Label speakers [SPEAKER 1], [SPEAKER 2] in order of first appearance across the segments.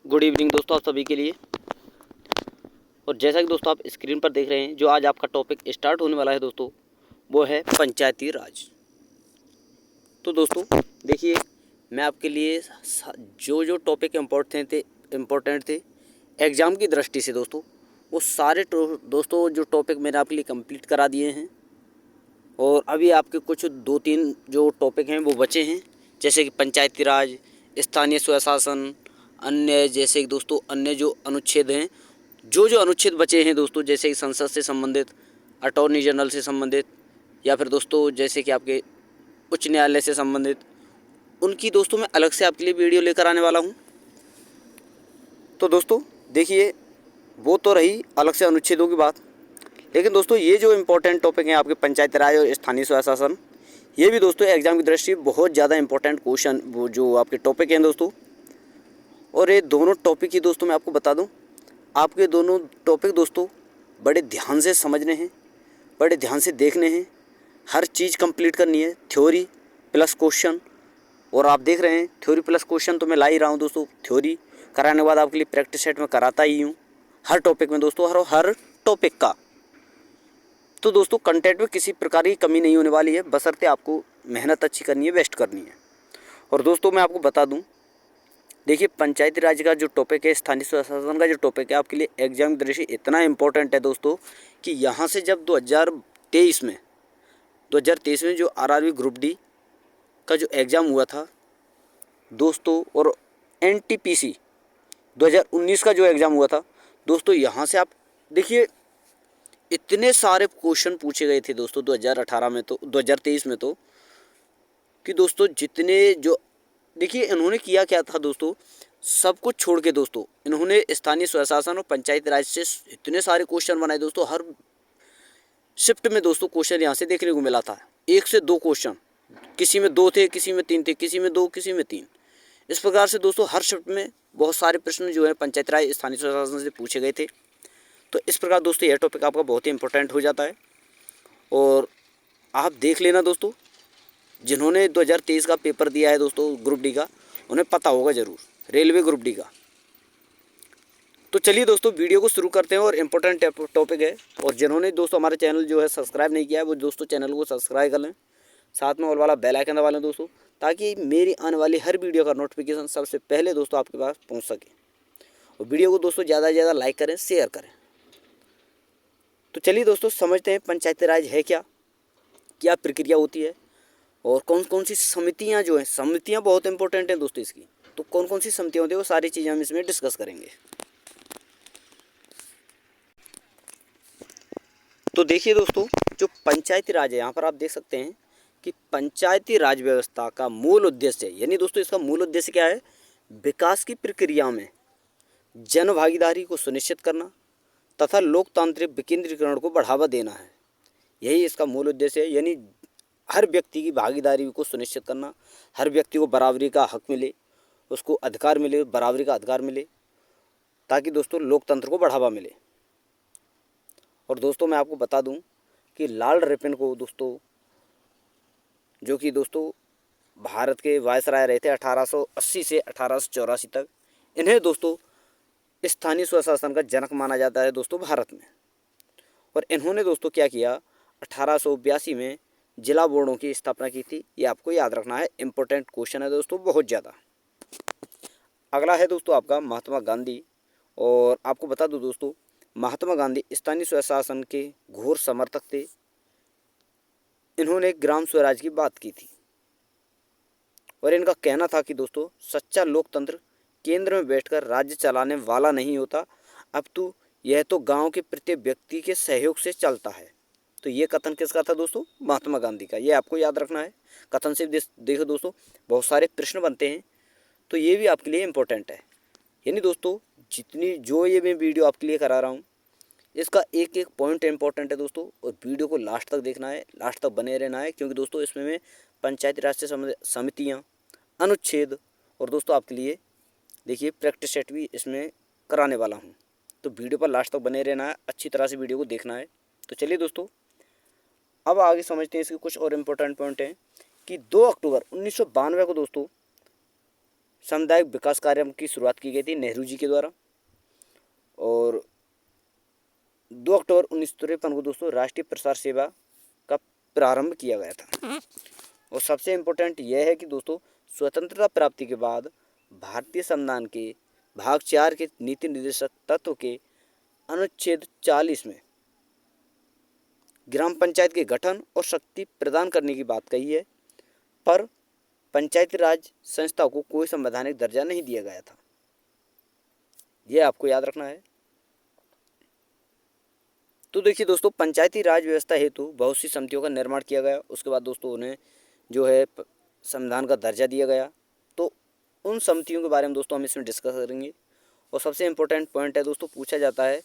[SPEAKER 1] Good evening दोस्तों आप सभी के लिए। और जैसा कि दोस्तों आप स्क्रीन पर देख रहे हैं, जो आज आपका टॉपिक स्टार्ट होने वाला है दोस्तों, वो है पंचायती राज। तो दोस्तों देखिए, मैं आपके लिए जो जो टॉपिक इम्पोर्टेंट थे एग्ज़ाम की दृष्टि से दोस्तों, वो सारे दोस्तों जो टॉपिक मैंने आपके लिए कंप्लीट करा दिए हैं। और अभी आपके कुछ 2-3 जो टॉपिक हैं वो बचे हैं, जैसे कि पंचायती राज, स्थानीय स्वशासन, अन्य जैसे कि दोस्तों अन्य जो अनुच्छेद हैं, जो अनुच्छेद बचे हैं दोस्तों, जैसे कि संसद से संबंधित, अटॉर्नी जनरल से संबंधित, या फिर दोस्तों जैसे कि आपके उच्च न्यायालय से संबंधित, उनकी दोस्तों मैं अलग से आपके लिए वीडियो लेकर आने वाला हूँ। तो दोस्तों देखिए, वो तो रही अलग से अनुच्छेदों की बात, लेकिन दोस्तों ये जो इम्पोर्टेंट टॉपिक हैं आपके पंचायती राज और स्थानीय स्वशासन, ये भी दोस्तों एग्जाम की दृष्टि बहुत ज़्यादा इंपॉर्टेंट क्वेश्चन वो जो आपके टॉपिक हैं दोस्तों। और ये दोनों टॉपिक ही दोस्तों मैं आपको बता दूं, आपके दोनों टॉपिक दोस्तों बड़े ध्यान से समझने हैं, बड़े ध्यान से देखने हैं, हर चीज़ कंप्लीट करनी है, थ्योरी प्लस क्वेश्चन। और आप देख रहे हैं थ्योरी प्लस क्वेश्चन तो मैं ला ही रहा हूँ दोस्तों। थ्योरी कराने के बाद आपके लिए प्रैक्टिस सेट में कराता ही हूँ हर टॉपिक में दोस्तों, हर टॉपिक का। तो दोस्तों कंटेंट में किसी प्रकार की कमी नहीं होने वाली है, बशर्ते आपको मेहनत अच्छी करनी है, बेस्ट करनी है। और दोस्तों मैं आपको बता दूं, देखिए पंचायती राज का जो टॉपिक है, स्थानीय स्वशासन का जो टॉपिक है, आपके लिए एग्जाम की दृष्टि इतना इंपॉर्टेंट है दोस्तों कि यहाँ से जब 2023 में जो आरआरबी ग्रुप डी का जो एग्ज़ाम हुआ था दोस्तों, और एनटीपीसी 2019 का जो एग्ज़ाम हुआ था दोस्तों, यहाँ से आप देखिए इतने सारे क्वेश्चन पूछे गए थे दोस्तों 2018 में, तो 2023 में तो, कि दोस्तों जितने जो देखिए इन्होंने किया क्या था दोस्तों, सब कुछ छोड़ के दोस्तों इन्होंने स्थानीय स्वशासन और पंचायती राज से इतने सारे क्वेश्चन बनाए दोस्तों। हर शिफ्ट में दोस्तों क्वेश्चन यहाँ से देखने को मिला था, 1 से 2 क्वेश्चन, किसी में 2 थे, किसी में 3 थे, किसी में 2, किसी में 3। इस प्रकार से दोस्तों हर शिफ्ट में बहुत सारे प्रश्न जो है पंचायती राज स्थानीय स्वशासन से पूछे गए थे। तो इस प्रकार दोस्तों यह टॉपिक आपका बहुत ही इंपॉर्टेंट हो जाता है। और आप देख लेना दोस्तों, जिन्होंने 2023 का पेपर दिया है दोस्तों ग्रुप डी का, उन्हें पता होगा ज़रूर, रेलवे ग्रुप डी का। तो चलिए दोस्तों वीडियो को शुरू करते हैं, और इम्पोर्टेंट टॉपिक है। और जिन्होंने दोस्तों हमारे चैनल जो है सब्सक्राइब नहीं किया है, वो दोस्तों चैनल को सब्सक्राइब कर लें, साथ में ऑल वाला बेल आइकन दबा लें दोस्तों, ताकि मेरी आने वाली हर वीडियो का नोटिफिकेशन सबसे पहले दोस्तों आपके पास पहुँच सके। और वीडियो को दोस्तों ज़्यादा से ज़्यादा लाइक करें, शेयर करें। तो चलिए दोस्तों समझते हैं पंचायती राज है क्या, क्या प्रक्रिया होती है, और कौन कौन सी समितियां जो हैं, समितियां बहुत इंपॉर्टेंट हैं दोस्तों इसकी। तो कौन कौन सी समितियां होती है वो सारी चीज़ें हम इसमें डिस्कस करेंगे। तो देखिए दोस्तों, जो पंचायती राज है, यहाँ पर आप देख सकते हैं कि पंचायती राज व्यवस्था का मूल उद्देश्य है, यानी दोस्तों इसका मूल उद्देश्य क्या है, विकास की प्रक्रिया में जन भागीदारी को सुनिश्चित करना तथा लोकतांत्रिक विकेंद्रीकरण को बढ़ावा देना है। यही इसका मूल उद्देश्य है, यानी हर व्यक्ति की भागीदारी को सुनिश्चित करना, हर व्यक्ति को बराबरी का हक मिले, उसको अधिकार मिले, बराबरी का अधिकार मिले, ताकि दोस्तों लोकतंत्र को बढ़ावा मिले। और दोस्तों मैं आपको बता दूं कि लॉर्ड रिपन को दोस्तों, जो कि दोस्तों भारत के वायसराय रहे थे 1880 से 1884 तक, इन्हें दोस्तों स्थानीय स्वशासन का जनक माना जाता है दोस्तों भारत में। और इन्होंने दोस्तों क्या किया, 1882 में जिला बोर्डों की स्थापना की थी। ये आपको याद रखना है, इंपॉर्टेंट क्वेश्चन है दोस्तों बहुत ज़्यादा। अगला है दोस्तों आपका महात्मा गांधी। और आपको बता दूं दोस्तों, महात्मा गांधी स्थानीय स्वशासन के घोर समर्थक थे। इन्होंने ग्राम स्वराज की बात की थी, और इनका कहना था कि दोस्तों सच्चा लोकतंत्र केंद्र में बैठकर राज्य चलाने वाला नहीं होता, अब तो यह तो गांव के प्रत्येक व्यक्ति के सहयोग से चलता है। तो ये कथन किसका था दोस्तों, महात्मा गांधी का। ये आपको याद रखना है। कथन से देखो दोस्तों बहुत सारे प्रश्न बनते हैं, तो ये भी आपके लिए इम्पोर्टेंट है। यानी दोस्तों जितनी जो ये मैं वीडियो आपके लिए करा रहा हूँ, इसका एक एक पॉइंट इंपॉर्टेंट है दोस्तों, और वीडियो को लास्ट तक देखना है, लास्ट तक बने रहना है, क्योंकि दोस्तों इसमें मैं पंचायती राज से संबंधित समितियाँ, अनुच्छेद, और दोस्तों आपके लिए देखिए प्रैक्टिस सेट भी इसमें कराने वाला हूँ। तो वीडियो पर लास्ट तक बने रहना है, अच्छी तरह से वीडियो को देखना है। तो चलिए दोस्तों अब आगे समझते हैं इसके कुछ और इम्पोर्टेंट पॉइंट हैं कि 2 अक्टूबर 1992 को दोस्तों सामुदायिक विकास कार्यक्रम की शुरुआत की गई थी नेहरू जी के द्वारा। और 2 अक्टूबर 1953 को दोस्तों राष्ट्रीय प्रसार सेवा का प्रारंभ किया गया था। और सबसे इम्पोर्टेंट यह है कि दोस्तों स्वतंत्रता प्राप्ति के बाद भारतीय संविधान के भाग 4 के नीति निर्देशक तत्व के अनुच्छेद 40 में ग्राम पंचायत के गठन और शक्ति प्रदान करने की बात कही है, पर पंचायती राज संस्था को कोई संवैधानिक दर्जा नहीं दिया गया था। यह आपको याद रखना है। तो देखिए दोस्तों, पंचायती राज व्यवस्था हेतु बहुत सी समितियों का निर्माण किया गया। उसके बाद दोस्तों उन्हें जो है संविधान का दर्जा दिया गया। तो उन समितियों के बारे में दोस्तों हम इसमें डिस्कस करेंगे। और सबसे इम्पोर्टेंट पॉइंट है दोस्तों, पूछा जाता है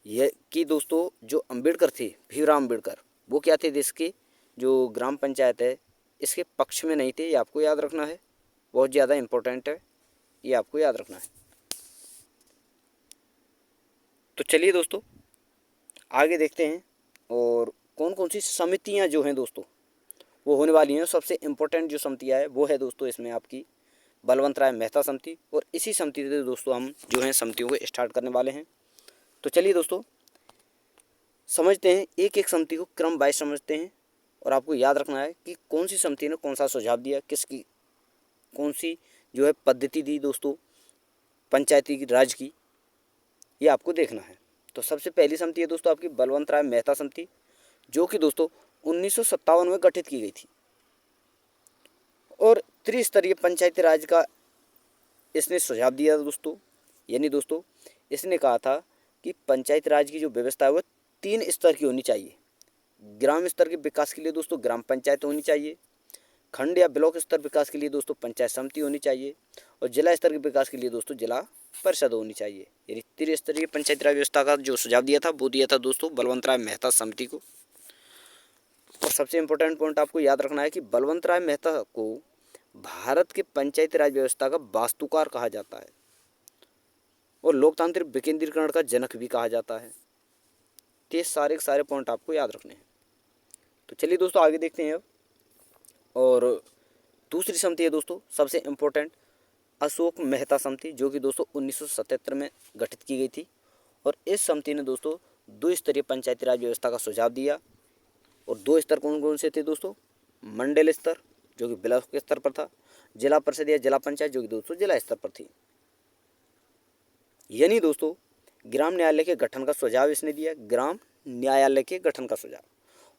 [SPEAKER 1] यह कि दोस्तों जो अम्बेडकर थे, भीमराव अम्बेडकर, वो क्या थे, देश के जो ग्राम पंचायत है इसके पक्ष में नहीं थे। ये आपको याद रखना है, बहुत ज़्यादा इम्पोर्टेंट है, ये आपको याद रखना है। तो चलिए दोस्तों आगे देखते हैं और कौन कौन सी समितियां जो हैं दोस्तों वो होने वाली हैं। सबसे इम्पोर्टेंट जो समितियां है वो है दोस्तों इसमें आपकी बलवंत राय मेहता समिति। और इसी समिति से दोस्तों हम जो है समितियों को स्टार्ट करने वाले हैं। तो चलिए दोस्तों समझते हैं, एक एक समिति को क्रम वाइज समझते हैं। और आपको याद रखना है कि कौन सी समिति ने कौन सा सुझाव दिया, किसकी कौन सी जो है पद्धति दी दोस्तों पंचायती राज की, ये आपको देखना है। तो सबसे पहली समिति है दोस्तों आपकी बलवंत राय मेहता समिति, जो कि दोस्तों 1957 में गठित की गई थी। और त्रिस्तरीय पंचायती राज का इसने सुझाव दिया दोस्तों। यानी दोस्तों इसने कहा था कि पंचायत राज की जो व्यवस्था है वो 3 स्तर की होनी चाहिए। ग्राम स्तर के विकास के लिए दोस्तों ग्राम पंचायत होनी चाहिए, खंड या ब्लॉक स्तर विकास के लिए दोस्तों पंचायत समिति होनी चाहिए, और जिला स्तर के विकास के लिए दोस्तों जिला परिषद होनी चाहिए। यानी त्रिस्तरीय पंचायती राज व्यवस्था का जो सुझाव दिया था वो दिया था दोस्तों बलवंत राय मेहता समिति को। और सबसे इम्पोर्टेंट पॉइंट आपको याद रखना है कि बलवंत राय मेहता को भारत के पंचायती राज व्यवस्था का वास्तुकार कहा जाता है और लोकतांत्रिक विकेंद्रीकरण का जनक भी कहा जाता है। तो ये सारे के सारे पॉइंट आपको याद रखने हैं। तो चलिए दोस्तों आगे देखते हैं अब। और दूसरी समिति है दोस्तों सबसे इम्पोर्टेंट अशोक मेहता समिति, जो कि दोस्तों 1977 में गठित की गई थी। और इस समिति ने दोस्तों 2 स्तरीय पंचायती राज व्यवस्था का सुझाव दिया। और 2 स्तर कौन कौन से थे दोस्तों, मंडल स्तर जो कि ब्लॉक के स्तर पर था, जिला परिषद या जिला पंचायत जो कि दोस्तों जिला स्तर पर थी। यानी दोस्तों ग्राम न्यायालय के गठन का सुझाव इसने दिया, ग्राम न्यायालय के गठन का सुझाव।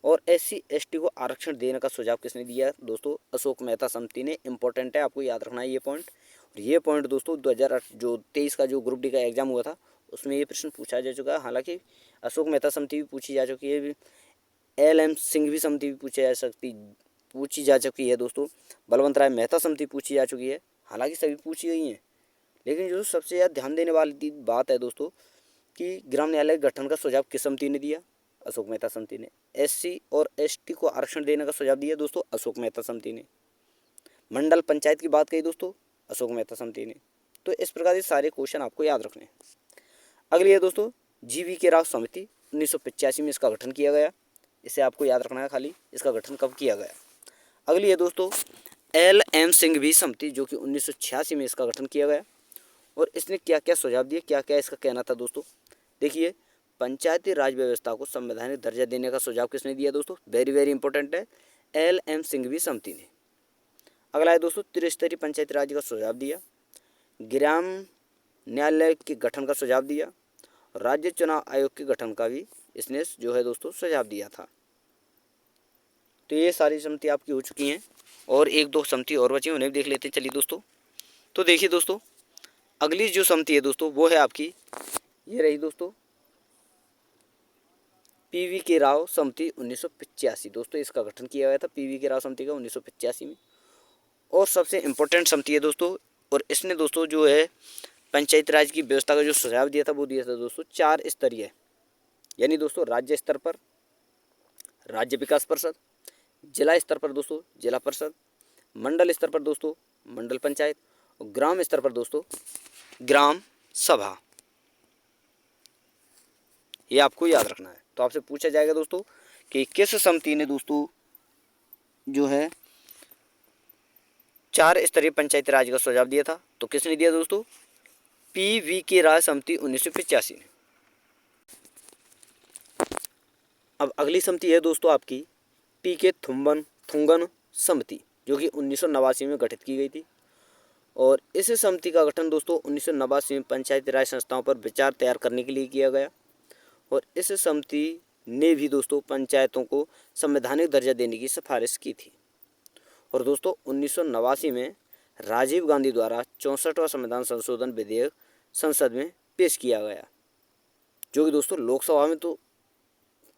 [SPEAKER 1] और SC ST को आरक्षण देने का सुझाव किसने दिया दोस्तों, अशोक मेहता समिति ने। इंपॉर्टेंट है, आपको याद रखना है ये पॉइंट। और ये पॉइंट दोस्तों 2023 का जो ग्रुप डी का एग्जाम हुआ था उसमें ये प्रश्न पूछा जा चुका है। हालांकि अशोक मेहता समिति भी पूछी जा चुकी है, LM सिंघवी समिति भी पूछी जा चुकी है दोस्तों, बलवंत राय मेहता समिति पूछी जा चुकी है। हालांकि सभी पूछी गई हैं, लेकिन जो सबसे ज़्यादा ध्यान देने वाली बात है दोस्तों कि ग्राम न्यायालय गठन का सुझाव किस समिति ने दिया, अशोक मेहता समिति ने। SC और ST को आरक्षण देने का सुझाव दिया दोस्तों अशोक मेहता समिति ने। मंडल पंचायत की बात कही दोस्तों अशोक मेहता समिति ने। तो इस प्रकार के सारे क्वेश्चन आपको याद रखने हैं। अगली है दोस्तों GV राव समिति, 1985 में इसका गठन किया गया। इसे आपको याद रखना है खाली, इसका गठन कब किया गया। अगली है दोस्तों LM सिंघवी समिति, जो कि 1986 में इसका गठन किया गया। और इसने क्या क्या सुझाव दिए, क्या क्या इसका कहना था दोस्तों। देखिए पंचायती राज व्यवस्था को संवैधानिक दर्जा देने का सुझाव किसने दिया दोस्तों, वेरी वेरी इंपॉर्टेंट है, LM सिंघवी समिति ने। अगला है दोस्तों त्रिस्तरीय पंचायती राज का सुझाव दिया, ग्राम न्यायालय के गठन का सुझाव दिया, राज्य चुनाव आयोग के गठन का भी इसने जो है दोस्तों सुझाव दिया था। तो ये सारी समिति आपकी हो चुकी हैं और 1-2 समिति और बची, उन्हें भी देख लेते हैं। चलिए दोस्तों, तो देखिए दोस्तों अगली जो समिति है दोस्तों वो है आपकी, ये रही दोस्तों PV राव समिति 1985। दोस्तों इसका गठन किया गया था PV राव समिति का 1985 में। और सबसे इम्पोर्टेंट समिति है दोस्तों, और इसने दोस्तों जो है पंचायत राज की व्यवस्था का जो सुझाव दिया था वो दिया था दोस्तों 4 स्तरीय। यानी दोस्तों राज्य स्तर पर राज्य विकास परिषद, जिला स्तर पर दोस्तों जिला परिषद, मंडल स्तर पर दोस्तों मंडल पंचायत, और ग्राम स्तर पर दोस्तों ग्राम सभा। ये आपको याद रखना है। तो आपसे पूछा जाएगा दोस्तों कि किस समिति ने दोस्तों जो है 4 स्तरीय पंचायती राज का सुझाव दिया था। तो किसने दिया दोस्तों? PVK राय समिति 1985 ने। अब अगली समिति है दोस्तों आपकी PK थुंगन समिति, जो कि 1989 में गठित की गई थी। और इस समिति का गठन दोस्तों 1989 में पंचायती राज संस्थाओं पर विचार तैयार करने के लिए किया गया। और इस समिति ने भी दोस्तों पंचायतों को संवैधानिक दर्जा देने की सिफारिश की थी। और दोस्तों 1989 में राजीव गांधी द्वारा 64वां संविधान संशोधन विधेयक संसद में पेश किया गया, जो कि दोस्तों लोकसभा में तो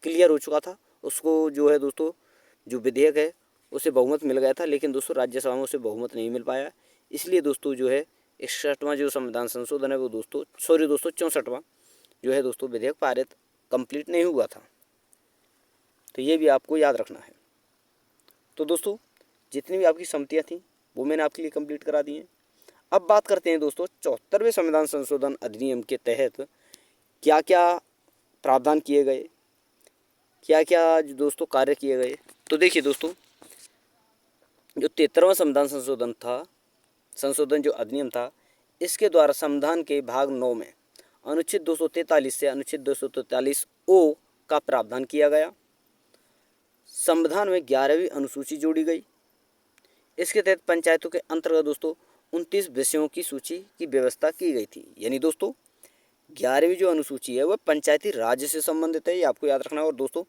[SPEAKER 1] क्लियर हो चुका था। उसको जो है दोस्तों, जो विधेयक है उसे बहुमत मिल गया था, लेकिन दोस्तों राज्यसभा में उसे बहुमत नहीं मिल पाया। इसलिए दोस्तों जो है 61वां जो संविधान संशोधन है वो दोस्तों 64वां जो है दोस्तों विधेयक पारित कंप्लीट नहीं हुआ था। तो ये भी आपको याद रखना है। तो दोस्तों जितनी भी आपकी समितियाँ थीं वो मैंने आपके लिए कंप्लीट करा दी हैं। अब बात करते हैं दोस्तों 74वें संविधान संशोधन अधिनियम के तहत क्या क्या प्रावधान किए गए, क्या क्या दोस्तों कार्य किए गए। तो देखिए दोस्तों, जो 73वां संविधान संशोधन जो अधिनियम था, इसके द्वारा संविधान के भाग 9 में अनुच्छेद 243 से अनुच्छेद 243 ओ का प्रावधान किया गया। संविधान में 11वीं अनुसूची जोड़ी गई। इसके तहत पंचायतों के अंतर्गत दोस्तों 29 विषयों की सूची की व्यवस्था की गई थी। यानी दोस्तों 11वीं जो अनुसूची है वह पंचायती राज से संबंधित है, ये आपको याद रखना है। और दोस्तों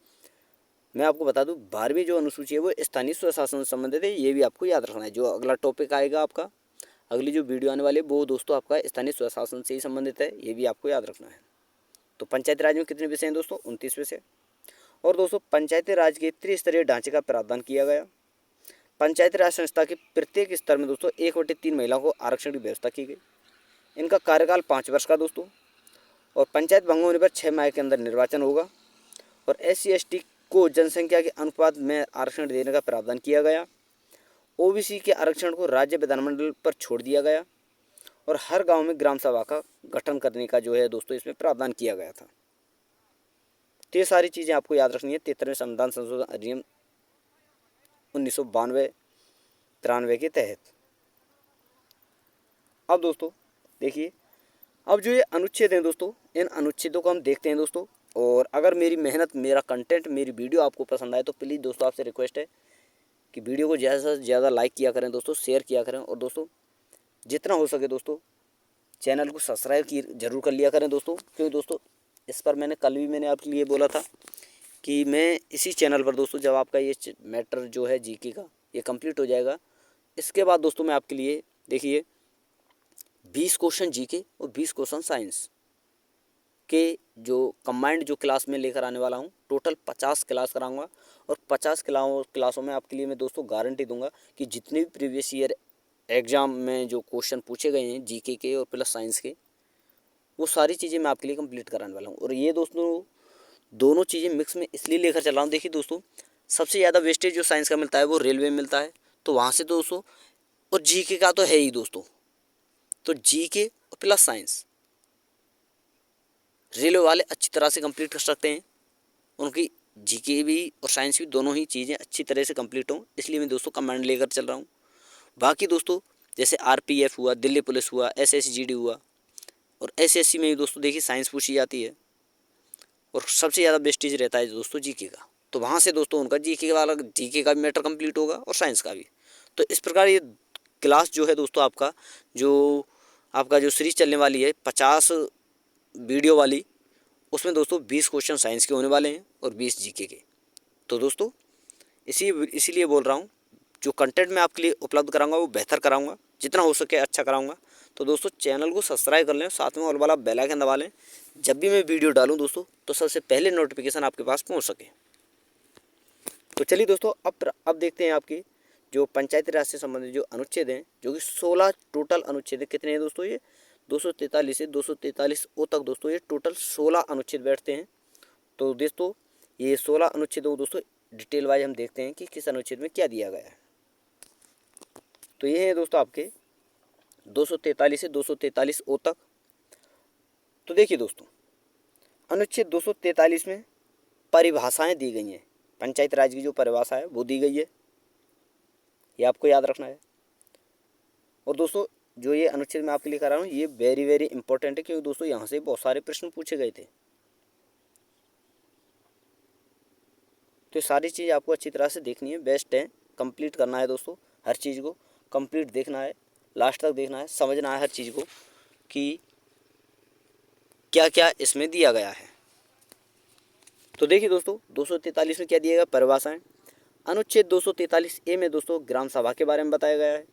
[SPEAKER 1] मैं आपको बता दूं 12वीं जो अनुसूची है वो स्थानीय स्वशासन से संबंधित है, ये भी आपको याद रखना है। जो अगला टॉपिक आएगा आपका, अगली जो वीडियो आने वाली है वो दोस्तों आपका स्थानीय स्वशासन से ही संबंधित है, ये भी आपको याद रखना है। तो पंचायती राज में कितने विषय हैं दोस्तों? 29 विषय। और दोस्तों पंचायती राज के त्रिस्तरीय ढांचे का प्रावधान किया गया। पंचायती राज संस्था के प्रत्येक स्तर में दोस्तों 1/3 महिलाओं को आरक्षण की व्यवस्था की गई। इनका कार्यकाल 5 वर्ष का दोस्तों। और पंचायत भंग होने पर 6 माह के अंदर निर्वाचन होगा। और SC/ST को जनसंख्या के अनुपात में आरक्षण देने का प्रावधान किया गया। OBC के आरक्षण को राज्य विधानमंडल पर छोड़ दिया गया। और हर गांव में ग्राम सभा का गठन करने का जो है दोस्तों इसमें प्रावधान किया गया था। तो ये सारी चीज़ें आपको याद रखनी है 73वें संविधान संशोधन अधिनियम 1992-93 के तहत। अब दोस्तों देखिए, अब जो ये अनुच्छेद हैं दोस्तों, इन अनुच्छेदों को हम देखते हैं दोस्तों। और अगर मेरी मेहनत, मेरा कंटेंट, मेरी वीडियो आपको पसंद आए तो प्लीज़ दोस्तों आपसे रिक्वेस्ट है कि वीडियो को ज़्यादा से ज़्यादा लाइक किया करें दोस्तों, शेयर किया करें। और दोस्तों जितना हो सके दोस्तों चैनल को सब्सक्राइब की जरूर कर लिया करें दोस्तों, क्योंकि दोस्तों इस पर मैंने आपके लिए बोला था कि मैं इसी चैनल पर दोस्तों जब आपका ये मैटर जो है जीके का ये कंप्लीट हो जाएगा, इसके बाद दोस्तों मैं आपके लिए देखिए 20 क्वेश्चन जीके और 20 क्वेश्चन साइंस के जो कंबाइंड जो क्लास में लेकर आने वाला हूँ। टोटल 50 क्लास कराऊंगा। और 50 क्लासों में आपके लिए मैं दोस्तों गारंटी दूंगा कि जितने भी प्रीवियस ईयर एग्ज़ाम में जो क्वेश्चन पूछे गए हैं जीके के और प्लस साइंस के, वो सारी चीज़ें मैं आपके लिए कंप्लीट कराने वाला हूँ। और ये दोस्तों दोनों चीज़ें मिक्स में इसलिए लेकर चल रहा हूँ। देखिए दोस्तों, सबसे ज़्यादा वेस्टेज जो साइंस का मिलता है वो रेलवे में मिलता है, तो वहाँ से दोस्तों, और जीके का तो है ही दोस्तों। तो जीके और प्लस साइंस रेलवे वाले अच्छी तरह से कंप्लीट कर सकते हैं। उनकी जीके भी और साइंस भी दोनों ही चीज़ें अच्छी तरह से कंप्लीट हों, इसलिए मैं दोस्तों कमांड लेकर चल रहा हूँ। बाकी दोस्तों जैसे RPF हुआ, दिल्ली पुलिस हुआ, SSGD हुआ, और SSC में भी दोस्तों देखिए साइंस पूछी जाती है। और सबसे ज़्यादा वेस्टेज रहता है दोस्तों जीके का, तो वहाँ से दोस्तों उनका जीके का भी मैटर कंप्लीट होगा और साइंस का भी। तो इस प्रकार ये क्लास जो है दोस्तों आपका जो सीरीज चलने वाली है 50 वीडियो वाली, उसमें दोस्तों 20 क्वेश्चन साइंस के होने वाले हैं और 20 जीके के। तो दोस्तों इसीलिए बोल रहा हूँ, जो कंटेंट मैं आपके लिए उपलब्ध कराऊंगा वो बेहतर कराऊंगा, जितना हो सके अच्छा कराऊंगा। तो दोस्तों चैनल को सब्सक्राइब कर लें, साथ में ऑल वाला बेल आइकन दबा लें, जब भी मैं वीडियो डालूं दोस्तों तो सबसे पहले नोटिफिकेशन आपके पास पहुंच सके। तो चलिए दोस्तों अब देखते हैं आपकी जो पंचायती राज से संबंधित जो अनुच्छेद हैं, जो कि 16 टोटल अनुच्छेद है। कितने हैं दोस्तों? ये 243 से 243 ओ तक दोस्तों ये टोटल 16 अनुच्छेद बैठते हैं। तो दोस्तों ये 16 अनुच्छेदों को दोस्तों डिटेल वाइज हम देखते हैं कि किस अनुच्छेद में क्या दिया गया है। तो ये है दोस्तों आपके 243 से 243 ओ तक। तो देखिए दोस्तों, अनुच्छेद 243 में परिभाषाएं दी गई हैं। पंचायत राज की जो परिभाषा है वो दी गई है, ये आपको याद रखना है। और दोस्तों जो ये अनुच्छेद मैं आपके लिए करा रहा हूँ ये वेरी वेरी इंपॉर्टेंट है, क्योंकि दोस्तों यहाँ से बहुत सारे प्रश्न पूछे गए थे। तो सारी चीज़ आपको अच्छी तरह से देखनी है, बेस्ट है, कंप्लीट करना है दोस्तों, हर चीज़ को कंप्लीट देखना है, लास्ट तक देखना है, समझना है हर चीज़ को कि क्या क्या इसमें दिया गया है। तो देखिए दोस्तों 243 में क्या दिया गया, परिभाषाएं। अनुच्छेद 243 ए में दोस्तों ग्राम सभा के बारे में बताया गया है।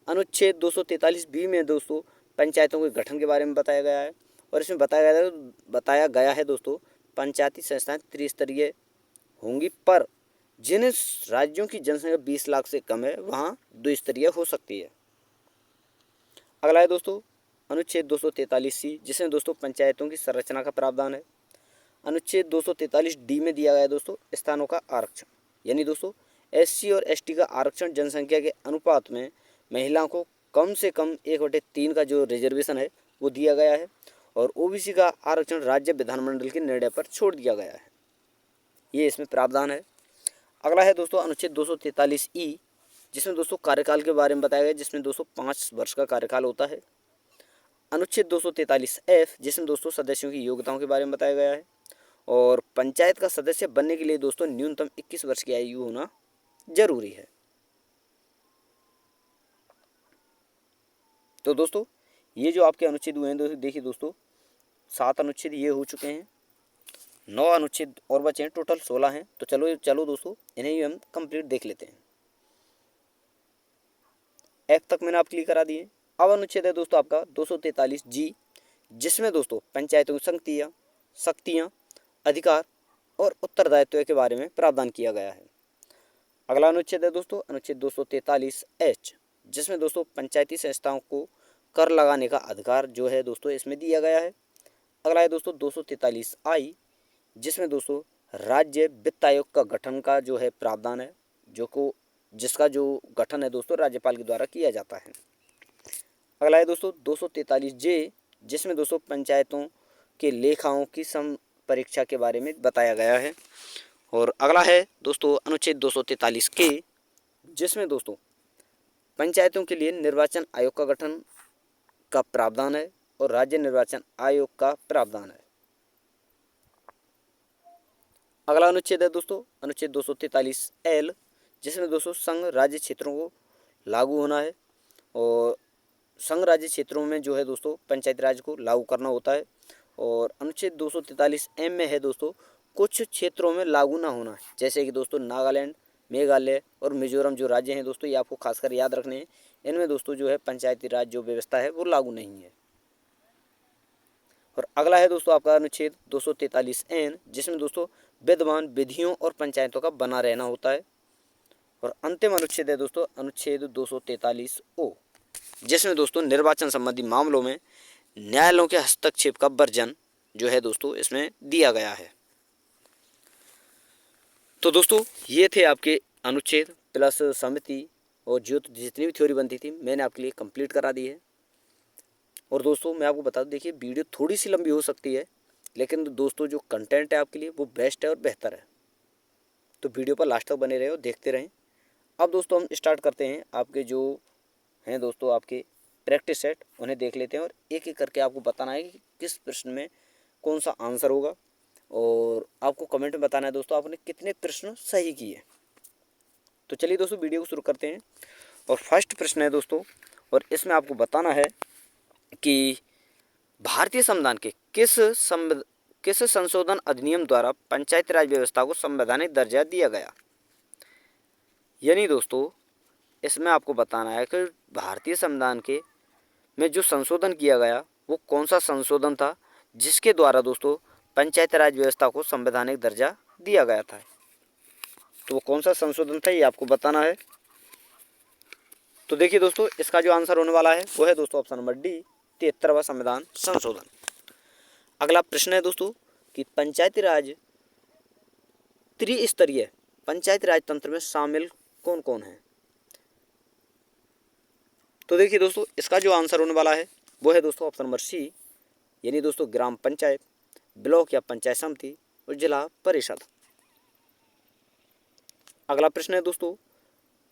[SPEAKER 1] अनुच्छेद 243 बी में दोस्तों पंचायतों के गठन के बारे में बताया गया है। और इसमें बताया गया है दोस्तों पंचायती संस्थाएं त्रिस्तरीय होंगी, पर जिन राज्यों की जनसंख्या 20 लाख से कम है वहाँ द्विस्तरीय हो सकती है। अगला है दोस्तों अनुच्छेद 243 सी, जिसमें दोस्तों पंचायतों की संरचना का प्रावधान है। अनुच्छेद 243 डी में दिया गया है दोस्तों स्थानों का आरक्षण, यानी दोस्तों SC और ST का आरक्षण जनसंख्या के अनुपात में महिलाओं को कम से कम 1/3 का जो रिजर्वेशन है वो दिया गया है। और OBC का आरक्षण राज्य विधानमंडल के निर्णय पर छोड़ दिया गया है, ये इसमें प्रावधान है। अगला है दोस्तों अनुच्छेद 243 ई, जिसमें दोस्तों कार्यकाल के बारे में बताया गया है, जिसमें दोस्तों 5 वर्ष का कार्यकाल होता है। अनुच्छेद 243 एफ, जिसमें दोस्तों सदस्यों की योग्यताओं के बारे में बताया गया है। और पंचायत का सदस्य बनने के लिए दोस्तों न्यूनतम 21 वर्ष की आयु होना जरूरी है। तो दोस्तों ये जो आपके अनुच्छेद हुए हैं, देखिए दोस्तों 7 अनुच्छेद ये हो चुके हैं, 9 अनुच्छेद और बचे हैं, टोटल 16 हैं। तो चलो दोस्तों इन्हें ही हम कंप्लीट देख लेते हैं। F तक मैंने आपके लिए करा दिए। अब अनुच्छेद है दोस्तों आपका 243 जी, जिसमें दोस्तों पंचायतों की शक्तियाँ, अधिकार और उत्तरदायित्व के बारे में प्रावधान किया गया है। अगला अनुच्छेद है दोस्तों अनुच्छेद 243 एच, जिसमें दोस्तों पंचायती संस्थाओं को कर लगाने का अधिकार जो है दोस्तों इसमें दिया गया है। अगला है दोस्तों 243 आई, जिसमें दोस्तों राज्य वित्त आयोग का गठन का जो है प्रावधान है, जिसका जो गठन है दोस्तों राज्यपाल के द्वारा किया जाता है। अगला है दोस्तों 243 जे, जिसमें दोस्तों पंचायतों के लेखाओं की परीक्षा के बारे में बताया गया है। और अगला है दोस्तों अनुच्छेद 243 के, जिसमें दोस्तों पंचायतों के लिए निर्वाचन आयोग का गठन का प्रावधान है और राज्य निर्वाचन आयोग का प्रावधान है। अगला अनुच्छेद है दोस्तों अनुच्छेद 243 एल, जिसमें दोस्तों संघ राज्य क्षेत्रों को लागू होना है। और संघ राज्य क्षेत्रों में जो है दोस्तों पंचायती राज को लागू करना होता है। और अनुच्छेद 243 एम में है दोस्तों कुछ क्षेत्रों में लागू ना होना है, जैसे कि दोस्तों नागालैंड, मेघालय और मिजोरम जो राज्य हैं दोस्तों, ये आपको खासकर याद रखने हैं। इनमें दोस्तों जो है पंचायती राज जो व्यवस्था है वो लागू नहीं है। और अगला है दोस्तों आपका अनुच्छेद 243 एन, जिसमें दोस्तों विद्यमान विधियों और पंचायतों का बना रहना होता है। और अंतिम अनुच्छेद है दोस्तों अनुच्छेद 243 ओ, जिसमें दोस्तों निर्वाचन संबंधी मामलों में न्यायालयों के हस्तक्षेप का वर्जन जो है दोस्तों इसमें दिया गया है। तो दोस्तों ये थे आपके अनुच्छेद प्लस समिति और जितनी भी थ्योरी बनती थी मैंने आपके लिए कंप्लीट करा दी है। और दोस्तों मैं आपको बता दूं, देखिए वीडियो थोड़ी सी लंबी हो सकती है, लेकिन दोस्तों जो कंटेंट है आपके लिए वो बेस्ट है और बेहतर है। तो वीडियो पर लास्ट तक बने रहे और देखते रहें। अब दोस्तों हम स्टार्ट करते हैं, आपके जो हैं दोस्तों आपके प्रैक्टिस सेट उन्हें देख लेते हैं और एक एक करके आपको बताना है कि किस प्रश्न में कौन सा आंसर होगा। और आपको कमेंट में बताना है दोस्तों आपने कितने प्रश्न सही किए। तो चलिए दोस्तों वीडियो को शुरू करते हैं। और फर्स्ट प्रश्न है दोस्तों, और इसमें आपको बताना है कि भारतीय संविधान के किस संशोधन अधिनियम द्वारा पंचायती राज व्यवस्था को संवैधानिक दर्जा दिया गया। यानी दोस्तों इसमें आपको बताना है कि भारतीय संविधान के में जो संशोधन किया गया वो कौन सा संशोधन था जिसके द्वारा दोस्तों पंचायती राज व्यवस्था को संवैधानिक दर्जा दिया गया था। तो वो कौन सा संशोधन था ये आपको बताना है। तो देखिए दोस्तों इसका जो आंसर होने वाला है वो है दोस्तों ऑप्शन नंबर डी, 73वां संविधान संशोधन। अगला प्रश्न है दोस्तों कि पंचायती राज त्रिस्तरीय पंचायती राज तंत्र में शामिल कौन कौन है। तो देखिए दोस्तों इसका जो आंसर होने वाला है वो है दोस्तों ऑप्शन नंबर सी, यानी दोस्तों ग्राम पंचायत, ब्लॉक या पंचायत समिति और जिला परिषद। अगला प्रश्न है दोस्तों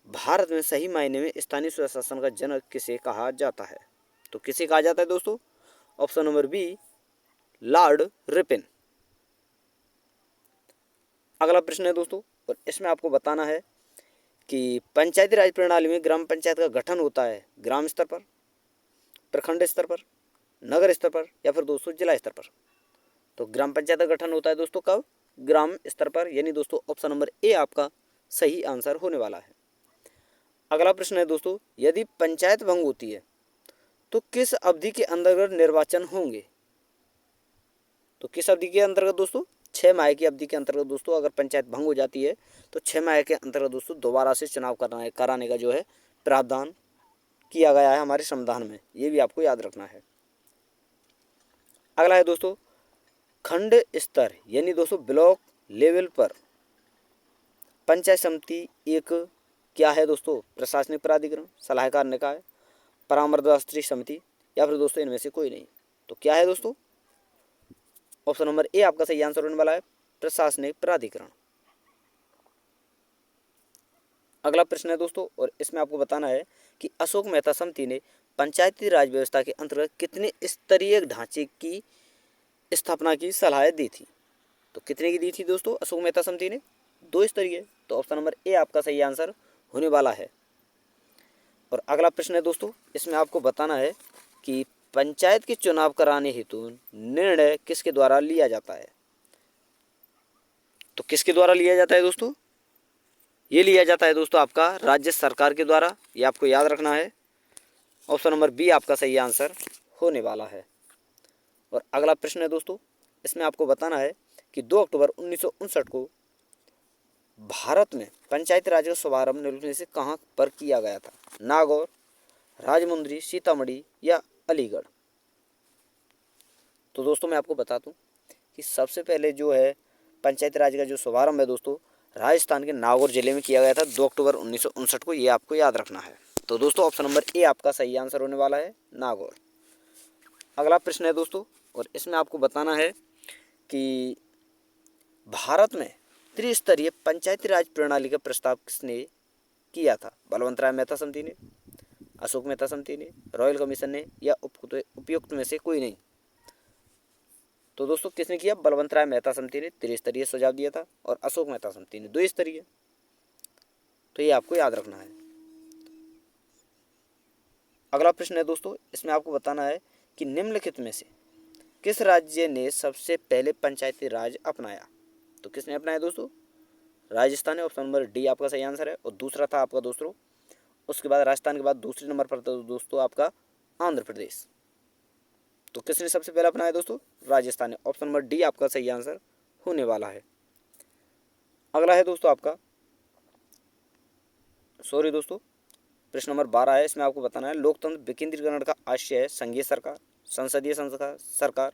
[SPEAKER 1] भारत में सही मायने में स्थानीय स्वशासन का जनक किसे कहा जाता है? तो किसे कहा जाता है दोस्तों? Option number B, Lord Ripon. अगला प्रश्न है दोस्तों, और इसमें आपको बताना है कि पंचायती राज प्रणाली में ग्राम पंचायत का गठन होता है ग्राम स्तर पर, प्रखंड स्तर पर, नगर स्तर पर, या फिर दोस्तों जिला स्तर पर। तो ग्राम पंचायत का गठन होता है दोस्तों कब? ग्राम स्तर पर, यानी दोस्तों ऑप्शन नंबर ए आपका सही आंसर होने वाला है। अगला प्रश्न है दोस्तों, यदि पंचायत भंग होती है तो किस अवधि के अंतर्गत निर्वाचन होंगे? तो किस अवधि के अंतर्गत दोस्तों? 6 माह की अवधि के अंतर्गत दोस्तों अगर पंचायत भंग हो जाती है तो 6 माह के अंतर्गत दोस्तों दोबारा से चुनाव कराने का जो है प्रावधान किया गया है हमारे संविधान में, ये भी आपको याद रखना है। अगला है दोस्तों, खंड स्तर यानी दोस्तों ब्लॉक लेवल पर पंचायत समिति एक क्या है दोस्तों? प्रशासनिक प्राधिकरण, सलाहकार निकाय, परामर्शदात्री समिति, या फिर दोस्तों इनमें से कोई नहीं। तो क्या है दोस्तों? ऑप्शन नंबर ए आपका सही आंसर होने वाला है, प्रशासनिक प्राधिकरण। अगला प्रश्न है दोस्तों, और इसमें आपको बताना है कि अशोक मेहता समिति ने पंचायती राज व्यवस्था के अंतर्गत कितने स्तरीय ढांचे की स्थापना की सलाह दी थी? तो कितने की दी थी दोस्तों अशोक मेहता समिति ने? 2 स्तरीय। तो ऑप्शन नंबर ए आपका सही आंसर होने वाला है। और अगला प्रश्न है दोस्तों, इसमें आपको बताना है कि पंचायत के चुनाव कराने हेतु निर्णय किसके द्वारा लिया जाता है? तो किसके द्वारा लिया जाता है दोस्तों? ये लिया जाता है दोस्तों आपका राज्य सरकार के द्वारा, ये आपको याद रखना है। ऑप्शन नंबर बी आपका सही आंसर होने वाला है। और अगला प्रश्न है दोस्तों, इसमें आपको बताना है कि 2 अक्टूबर 1959 को भारत में पंचायती राज का शुभारंभ निम्नलिखित में से कहाँ पर किया गया था? नागौर, राजमुंद्री, सीतामढ़ी, या अलीगढ़? तो दोस्तों मैं आपको बता दूं कि सबसे पहले जो है पंचायती राज का जो शुभारंभ है दोस्तों राजस्थान के नागौर जिले में किया गया था 2 अक्टूबर 1959 को, ये आपको याद रखना है। तो दोस्तों ऑप्शन नंबर ए आपका सही आंसर होने वाला है, नागौर। अगला प्रश्न है दोस्तों, और इसमें आपको बताना है कि भारत में त्रिस्तरीय पंचायती राज प्रणाली का प्रस्ताव किसने किया था? बलवंत राय मेहता समिति ने, अशोक मेहता समिति ने, रॉयल कमीशन ने, या उपयुक्त में से कोई नहीं? तो दोस्तों किसने किया? बलवंत राय मेहता समिति ने त्रिस्तरीय सुझाव दिया था, और अशोक मेहता समिति ने 2 स्तरीय। तो ये आपको याद रखना है। अगला प्रश्न है दोस्तों, इसमें आपको बताना है कि निम्नलिखित में से किस राज्य ने सबसे पहले पंचायती राज अपनाया? तो किसने अपनाया दोस्तों? राजस्थान है, ऑप्शन नंबर डी आपका सही आंसर है। और दूसरा था आपका दोस्तों, उसके बाद राजस्थान के बाद दूसरे नंबर पर था दोस्तों आपका आंध्र प्रदेश। तो किसने सबसे पहले अपनाया दोस्तों? राजस्थान है, ऑप्शन नंबर डी आपका सही आंसर होने वाला है। अगला है दोस्तों आपका प्रश्न नंबर 12 है। इसमें आपको बताना है लोकतंत्र विकेंद्रीकरण का आशय है संघीय सरकार, संसदीय सरकार,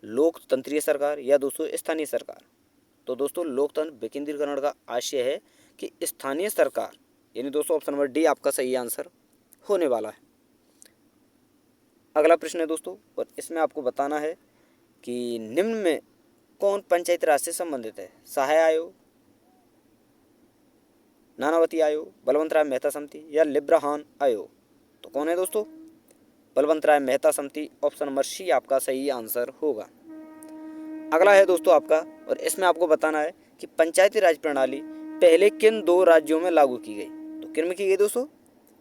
[SPEAKER 1] लोकतंत्रीय सरकार, या दोस्तों स्थानीय सरकार? तो दोस्तों लोकतंत्र विकेंद्रीकरण का आशय है कि स्थानीय सरकार, यानी दोस्तों ऑप्शन नंबर डी आपका सही आंसर होने वाला है। अगला प्रश्न है दोस्तों, और इसमें आपको बताना है कि निम्न में कौन पंचायती राज से संबंधित है? सहाय आयोग, नानावती आयोग, बलवंत राय मेहता समिति, या लिब्राहान आयोग? तो कौन है दोस्तों? बलवंत राय मेहता समिति, ऑप्शन नंबर सी आपका सही आंसर होगा। अगला है दोस्तों आपका, और इसमें आपको बताना है कि पंचायती राज प्रणाली पहले किन 2 राज्यों में लागू की गई? तो किन में की गई दोस्तों?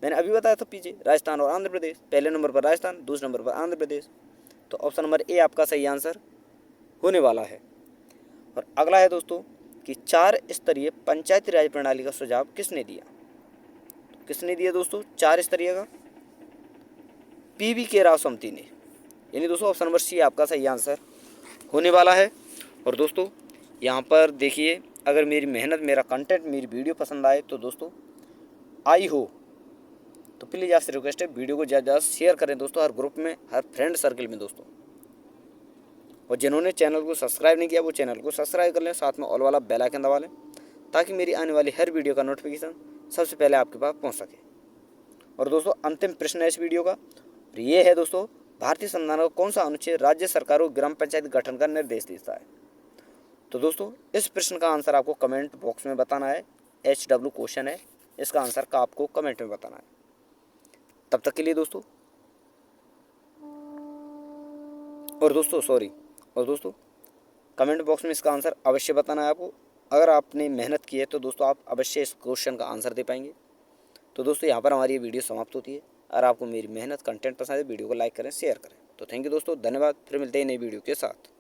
[SPEAKER 1] मैंने अभी बताया था पीछे, राजस्थान और आंध्र प्रदेश। पहले नंबर पर राजस्थान, दूसरे नंबर पर आंध्र प्रदेश। तो ऑप्शन नंबर ए आपका सही आंसर होने वाला है। और अगला है दोस्तों कि 4 स्तरीय पंचायती राज प्रणाली का सुझाव किसने दिया? तो किसने दिया दोस्तों 4 स्तरीय का? पीवी के राव समिति ने, यानी दोस्तों ऑप्शन नंबर सी आपका सही आंसर होने वाला है। और दोस्तों यहाँ पर देखिए, अगर मेरी मेहनत, मेरा कंटेंट, मेरी वीडियो पसंद आए तो दोस्तों आई हो तो प्लीज़ आपसे रिक्वेस्ट है वीडियो को ज़्यादा शेयर करें दोस्तों, हर ग्रुप में, हर फ्रेंड सर्कल में दोस्तों। और जिन्होंने चैनल को सब्सक्राइब नहीं किया वो चैनल को सब्सक्राइब कर लें, साथ में ऑल वाला बेल आइकन दबा लें, ताकि मेरी आने वाली हर वीडियो का नोटिफिकेशन सबसे पहले आपके पास पहुँच सके। और दोस्तों अंतिम प्रश्न है इस वीडियो का, और ये है दोस्तों, भारतीय संविधान का कौन सा अनुच्छेद राज्य सरकारों को ग्राम पंचायत गठन का निर्देश देता है? तो दोस्तों इस प्रश्न का आंसर आपको कमेंट बॉक्स में बताना है। HW क्वेश्चन है, इसका आंसर का आपको कमेंट में बताना है। तब तक के लिए दोस्तों, और दोस्तों कमेंट बॉक्स में इसका आंसर अवश्य बताना है आपको। अगर आपने मेहनत की है तो दोस्तों आप अवश्य इस क्वेश्चन का आंसर दे पाएंगे। तो दोस्तों यहाँ पर हमारी ये वीडियो समाप्त होती है। अगर आपको मेरी मेहनत कंटेंट पसंद है, वीडियो को लाइक करें, शेयर करें। तो थैंक यू दोस्तों, धन्यवाद। फिर मिलते हैं नई वीडियो के साथ।